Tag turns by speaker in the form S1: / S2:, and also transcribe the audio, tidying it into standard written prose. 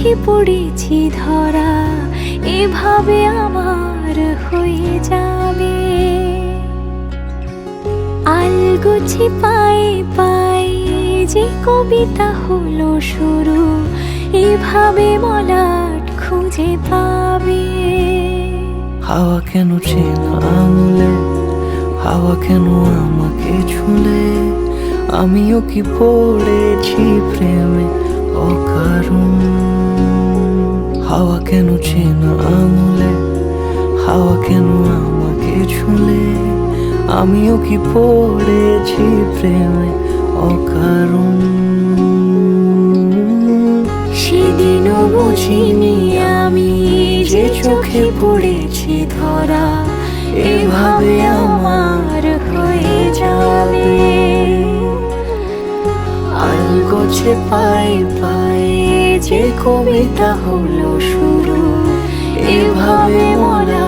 S1: চোখে পড়েছি ধরা, এভাবে আমার হয়ে যাবে। আলগোছে পায়ে পায়ে যে কবিতা হলো শুরু, এভাবে মলাট খুঁজে পাবে।
S2: হাওয়া কেন চেনা আঙুলে, হাওয়া কেন আমাকে ছুলে, আমিও কি পড়েছি প্রেমে অকারণ। হাওয়া কেন চেনা আঙুলে, হাওয়া কেন আমাকে ছুলে, আমিও কি পড়েছি প্রেমে অকারণ।
S1: সেদিনও বুঝিনি আমি যে চোখে পড়েছি ধরা, এভাবে আমার হয়ে যাবে।
S2: আলগোছে পায়ে পায়ে যে কবিতা হলো শুরু, এভাবে মলা